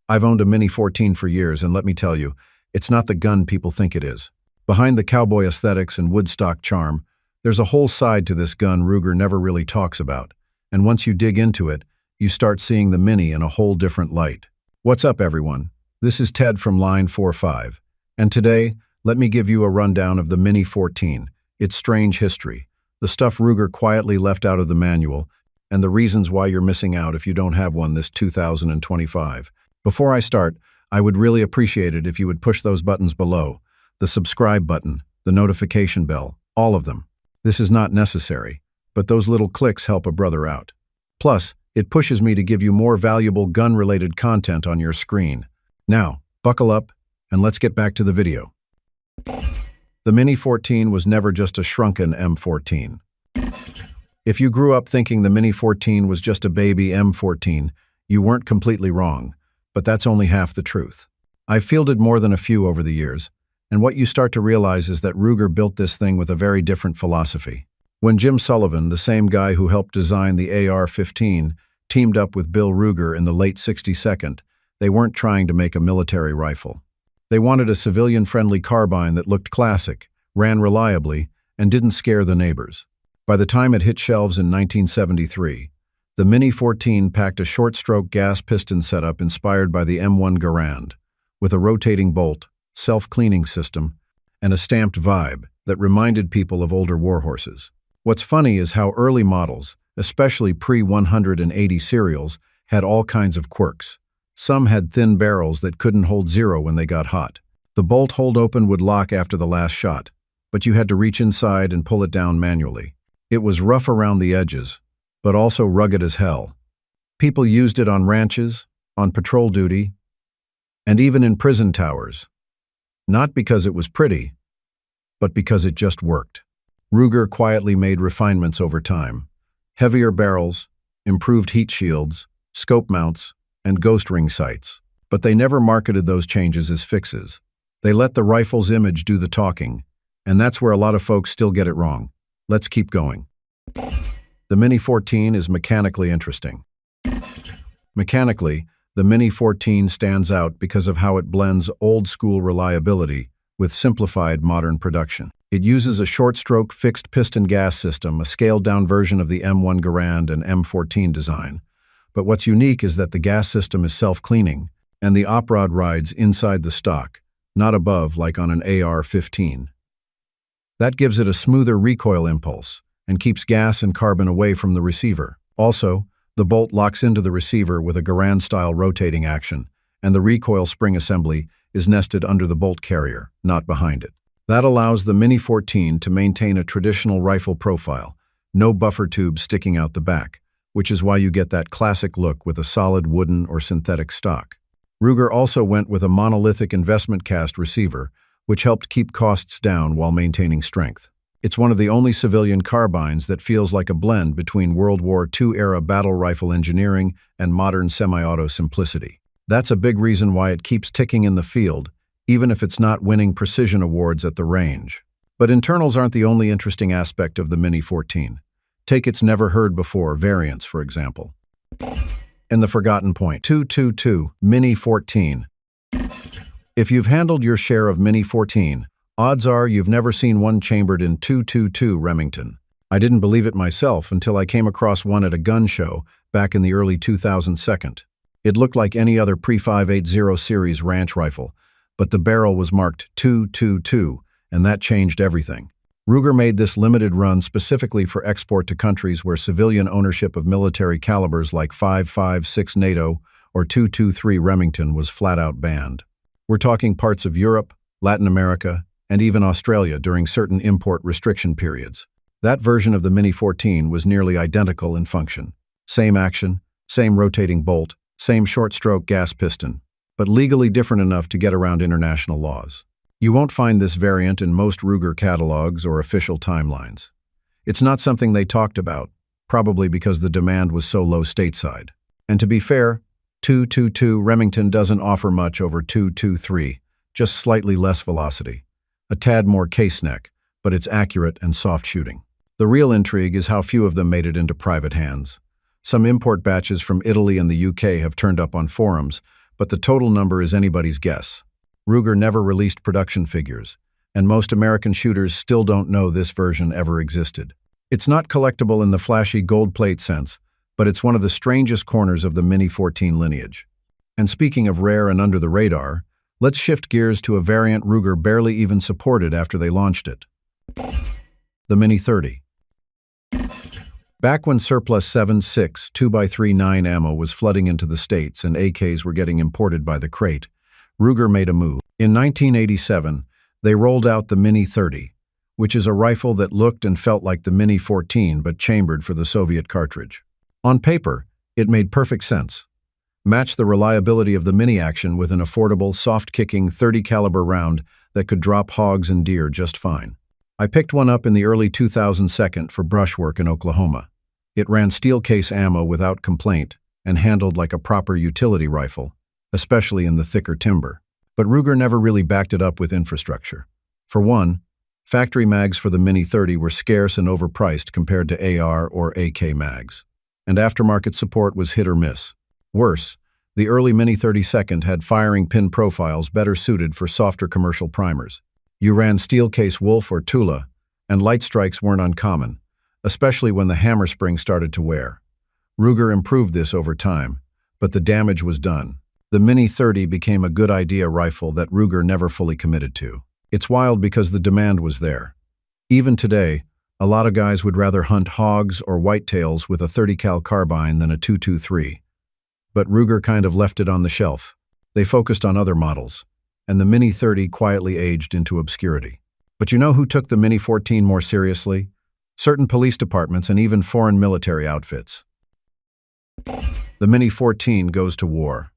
I've owned a Mini-14 for years, and let me tell you, it's not the gun people think it is. Behind the cowboy aesthetics and Woodstock charm, there's a whole side to this gun Ruger never really talks about. And once you dig into it, you start seeing the Mini in a whole different light. What's up, everyone? This is Ted from Line 45. And today, let me give you a rundown of the Mini-14, its strange history, the stuff Ruger quietly left out of the manual, and the reasons why you're missing out if you don't have one this 2025. Before I start, I would really appreciate it if you would push those buttons below, the subscribe button, the notification bell, all of them. This is not necessary, but those little clicks help a brother out. Plus, it pushes me to give you more valuable gun-related content on your screen. Now, buckle up, and let's get back to the video. The Mini-14 was never just a shrunken M14. If you grew up thinking the Mini-14 was just a baby M14, you weren't completely wrong, but that's only half the truth. I've fielded more than a few over the years, and what you start to realize is that Ruger built this thing with a very different philosophy. When Jim Sullivan, the same guy who helped design the AR-15, teamed up with Bill Ruger in the late 62nd, they weren't trying to make a military rifle. They wanted a civilian-friendly carbine that looked classic, ran reliably, and didn't scare the neighbors. By the time it hit shelves in 1973, the Mini-14 packed a short-stroke gas piston setup inspired by the M1 Garand, with a rotating bolt, self-cleaning system, and a stamped vibe that reminded people of older warhorses. What's funny is how early models, especially pre-180 serials, had all kinds of quirks. Some had thin barrels that couldn't hold zero when they got hot. The bolt hold open would lock after the last shot, but you had to reach inside and pull it down manually. It was rough around the edges, but also rugged as hell. People used it on ranches, on patrol duty, and even in prison towers. Not because it was pretty, but because it just worked. Ruger quietly made refinements over time. Heavier barrels, improved heat shields, scope mounts, and ghost ring sights. But they never marketed those changes as fixes. They let the rifle's image do the talking, and that's where a lot of folks still get it wrong. Let's keep going. The Mini-14 is mechanically interesting. Mechanically, the Mini-14 stands out because of how it blends old-school reliability with simplified modern production. It uses a short-stroke fixed piston gas system, a scaled-down version of the M1 Garand and M14 design. But what's unique is that the gas system is self-cleaning, and the op rod rides inside the stock, not above like on an AR-15. That gives it a smoother recoil impulse and keeps gas and carbon away from the receiver. Also, the bolt locks into the receiver with a Garand-style rotating action, and the recoil spring assembly is nested under the bolt carrier, not behind it. That allows the Mini-14 to maintain a traditional rifle profile, no buffer tubes sticking out the back, which is why you get that classic look with a solid wooden or synthetic stock. Ruger also went with a monolithic investment cast receiver, which helped keep costs down while maintaining strength. It's one of the only civilian carbines that feels like a blend between World War II-era battle rifle engineering and modern semi-auto simplicity. That's a big reason why it keeps ticking in the field, even if it's not winning precision awards at the range. But internals aren't the only interesting aspect of the Mini-14. Take its never-heard-before variants, for example. And the forgotten point, 222 Mini-14. If you've handled your share of Mini-14, odds are you've never seen one chambered in 222 Remington. I didn't believe it myself until I came across one at a gun show back in the early 2000s. It looked like any other pre-580 series ranch rifle, but the barrel was marked 222, and that changed everything. Ruger made this limited run specifically for export to countries where civilian ownership of military calibers like 5.56 NATO or 223 Remington was flat-out banned. We're talking parts of Europe, Latin America, and even Australia during certain import restriction periods. That version of the Mini-14 was nearly identical in function. Same action, same rotating bolt, same short-stroke gas piston, but legally different enough to get around international laws. You won't find this variant in most Ruger catalogs or official timelines. It's not something they talked about, probably because the demand was so low stateside. And to be fair, 222 Remington doesn't offer much over 223, just slightly less velocity. A tad more case neck, but it's accurate and soft shooting. The real intrigue is how few of them made it into private hands. Some import batches from Italy and the UK have turned up on forums, but the total number is anybody's guess. Ruger never released production figures, and most American shooters still don't know this version ever existed. It's not collectible in the flashy gold plate sense, but it's one of the strangest corners of the Mini-14 lineage. And speaking of rare and under the radar, let's shift gears to a variant Ruger barely even supported after they launched it. The Mini-30. Back when surplus 7.6 2x3 ammo was flooding into the States and AKs were getting imported by the crate, Ruger made a move. In 1987, they rolled out the Mini-30, which is a rifle that looked and felt like the Mini-14 but chambered for the Soviet cartridge. On paper, it made perfect sense. Match the reliability of the mini-action with an affordable, soft-kicking 30-caliber round that could drop hogs and deer just fine. I picked one up in the early 2002 for brushwork in Oklahoma. It ran steel case ammo without complaint and handled like a proper utility rifle, especially in the thicker timber. But Ruger never really backed it up with infrastructure. For one, factory mags for the Mini-30 were scarce and overpriced compared to AR or AK mags. And aftermarket support was hit or miss. Worse, the early Mini-30 had firing pin profiles better suited for softer commercial primers. You ran steel case Wolf or Tula, and light strikes weren't uncommon, especially when the hammer spring started to wear. Ruger improved this over time, but the damage was done. The Mini-30 became a good idea rifle that Ruger never fully committed to. It's wild because the demand was there. Even today, a lot of guys would rather hunt hogs or whitetails with a 30 cal carbine than a 223. But Ruger kind of left it on the shelf. They focused on other models, and the Mini-30 quietly aged into obscurity. But you know who took the Mini-14 more seriously? Certain police departments and even foreign military outfits. The Mini-14 goes to war.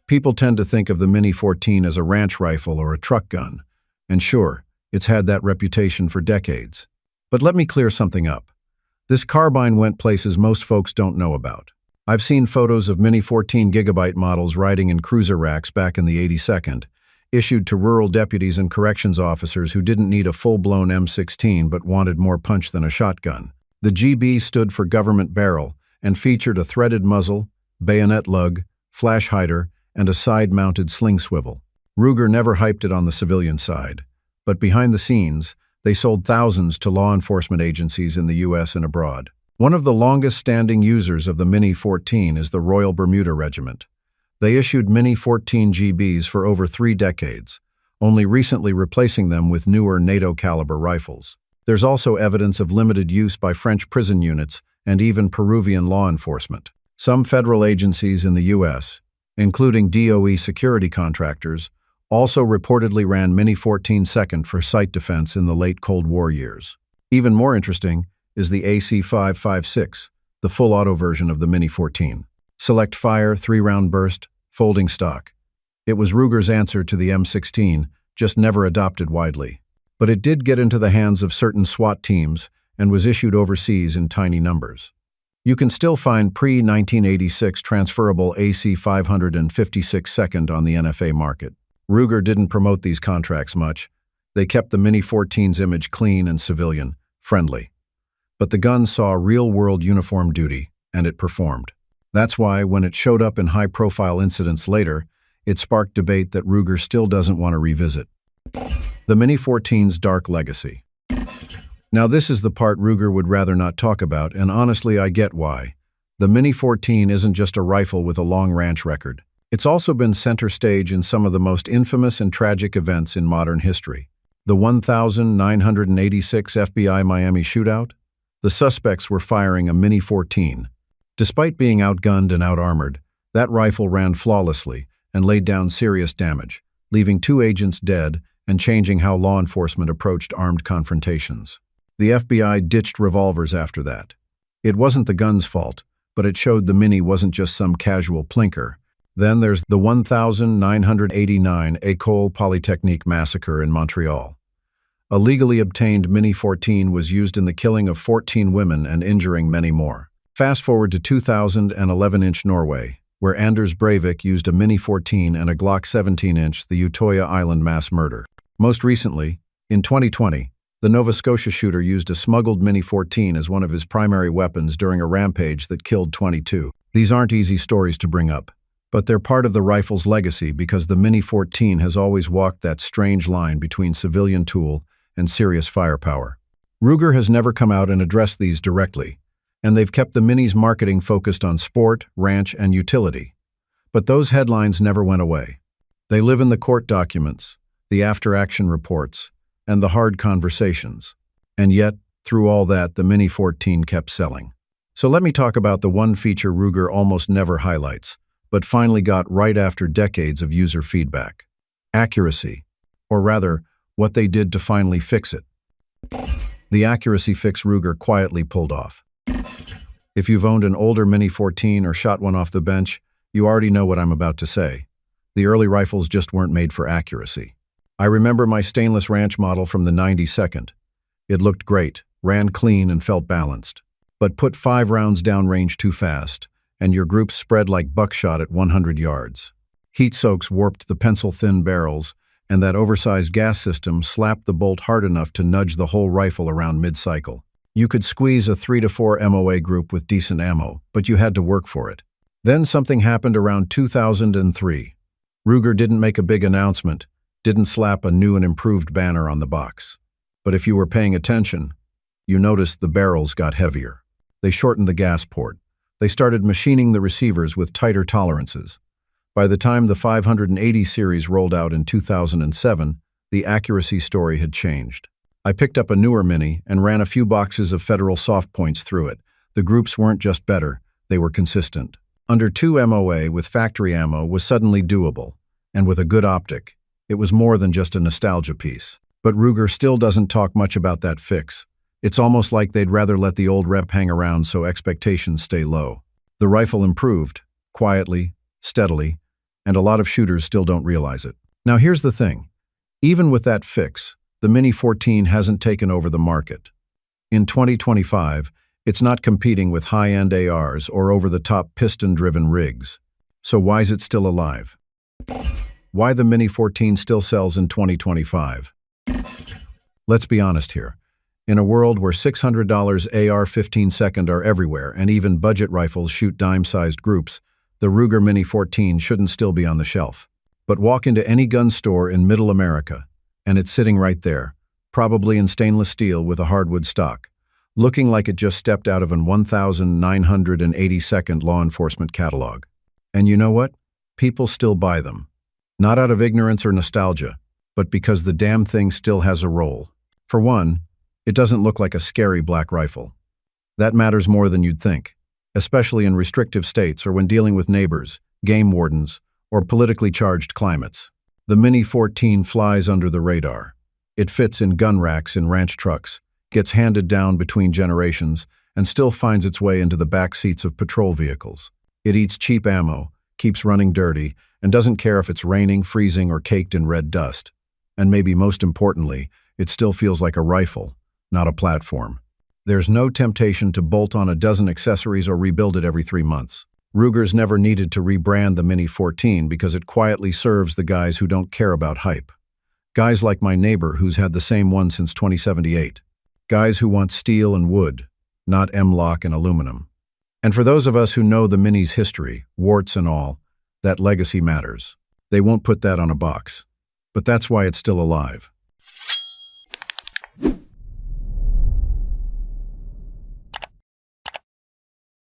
People tend to think of the Mini-14 as a ranch rifle or a truck gun, and sure, it's had that reputation for decades. But let me clear something up. This carbine went places most folks don't know about. I've seen photos of Mini-14 gigabyte models riding in cruiser racks back in the 82nd, issued to rural deputies and corrections officers who didn't need a full-blown M16 but wanted more punch than a shotgun. The GB stood for government barrel and featured a threaded muzzle, bayonet lug, flash hider, and a side-mounted sling swivel. Ruger never hyped it on the civilian side, but behind the scenes, they sold thousands to law enforcement agencies in the U.S. and abroad. One of the longest-standing users of the Mini-14 is the Royal Bermuda Regiment. They issued Mini-14 GBs for over 3 decades, only recently replacing them with newer NATO-caliber rifles. There's also evidence of limited use by French prison units and even Peruvian law enforcement. Some federal agencies in the U.S., including DOE security contractors, also reportedly ran Mini-14 second for site defense in the late Cold War years. Even more interesting is the AC-556, the full auto version of the Mini-14. Select fire, 3-round burst, folding stock. It was Ruger's answer to the M16, just never adopted widely. But it did get into the hands of certain SWAT teams and was issued overseas in tiny numbers. You can still find pre-1986 transferable AC-556 second on the NFA market. Ruger didn't promote these contracts much. They kept the Mini-14's image clean and civilian, friendly. But the gun saw real-world uniform duty, and it performed. That's why, when it showed up in high-profile incidents later, it sparked debate that Ruger still doesn't want to revisit. The Mini-14's dark legacy. Now this is the part Ruger would rather not talk about, and honestly I get why. The Mini-14 isn't just a rifle with a long ranch record. It's also been center stage in some of the most infamous and tragic events in modern history. The 1986 FBI Miami shootout? The suspects were firing a Mini-14. Despite being outgunned and outarmored, that rifle ran flawlessly and laid down serious damage, leaving 2 agents dead and changing how law enforcement approached armed confrontations. The FBI ditched revolvers after that. It wasn't the gun's fault, but it showed the Mini wasn't just some casual plinker. Then there's the 1989 École Polytechnique massacre in Montreal. A legally obtained Mini-14 was used in the killing of 14 women and injuring many more. Fast forward to 2011-inch Norway, where Anders Breivik used a Mini-14 and a Glock 17-inch, the Utoya Island mass murder. Most recently, in 2020, the Nova Scotia shooter used a smuggled Mini-14 as one of his primary weapons during a rampage that killed 22. These aren't easy stories to bring up, But they're part of the rifle's legacy because the Mini-14 has always walked that strange line between civilian tool and serious firepower. Ruger has never come out and addressed these directly, and they've kept the Mini's marketing focused on sport, ranch, and utility. But those headlines never went away. They live in the court documents, the after-action reports, and the hard conversations. And yet, through all that, the Mini-14 kept selling. So let me talk about the one feature Ruger almost never highlights, but finally got right after decades of user feedback. Accuracy, or rather, what they did to finally fix it. The accuracy fix Ruger quietly pulled off. If you've owned an older Mini-14 or shot one off the bench, you already know what I'm about to say. The early rifles just weren't made for accuracy. I remember my stainless ranch model from the 92nd. It looked great, ran clean, and felt balanced. But put 5 rounds downrange too fast, and your group spread like buckshot at 100 yards. Heat soaks warped the pencil-thin barrels, and that oversized gas system slapped the bolt hard enough to nudge the whole rifle around mid-cycle. You could squeeze a 3 to 4 MOA group with decent ammo, but you had to work for it. Then something happened around 2003. Ruger didn't make a big announcement, didn't slap a new and improved banner on the box. But if you were paying attention, you noticed the barrels got heavier. They shortened the gas port. They started machining the receivers with tighter tolerances. By the time the 580 series rolled out in 2007, the accuracy story had changed. I picked up a newer Mini and ran a few boxes of Federal soft points through it. The groups weren't just better, they were consistent. Under 2 MOA with factory ammo was suddenly doable, and with a good optic, it was more than just a nostalgia piece. But Ruger still doesn't talk much about that fix. It's almost like they'd rather let the old rep hang around so expectations stay low. The rifle improved, quietly, steadily, and a lot of shooters still don't realize it. Now here's the thing. Even with that fix, the Mini-14 hasn't taken over the market. In 2025, it's not competing with high-end ARs or over-the-top piston-driven rigs. So why is it still alive? Why the Mini-14 still sells in 2025? Let's be honest here. In a world where $600 AR-15 second are everywhere and even budget rifles shoot dime-sized groups, the Ruger Mini-14 shouldn't still be on the shelf. But walk into any gun store in Middle America, and it's sitting right there, probably in stainless steel with a hardwood stock, looking like it just stepped out of an 1982nd law enforcement catalog. And you know what? People still buy them. Not out of ignorance or nostalgia, but because the damn thing still has a role. For one, it doesn't look like a scary black rifle. That matters more than you'd think, especially in restrictive states or when dealing with neighbors, game wardens, or politically charged climates. The Mini-14 flies under the radar. It fits in gun racks in ranch trucks, gets handed down between generations, and still finds its way into the back seats of patrol vehicles. It eats cheap ammo, keeps running dirty, and doesn't care if it's raining, freezing, or caked in red dust. And maybe most importantly, it still feels like a rifle, not a platform. There's no temptation to bolt on a dozen accessories or rebuild it every 3 months. Ruger's never needed to rebrand the Mini-14 because it quietly serves the guys who don't care about hype. Guys like my neighbor who's had the same one since 2078. Guys who want steel and wood, not M-lock and aluminum. And for those of us who know the Mini's history, warts and all, that legacy matters. They won't put that on a box. But that's why it's still alive.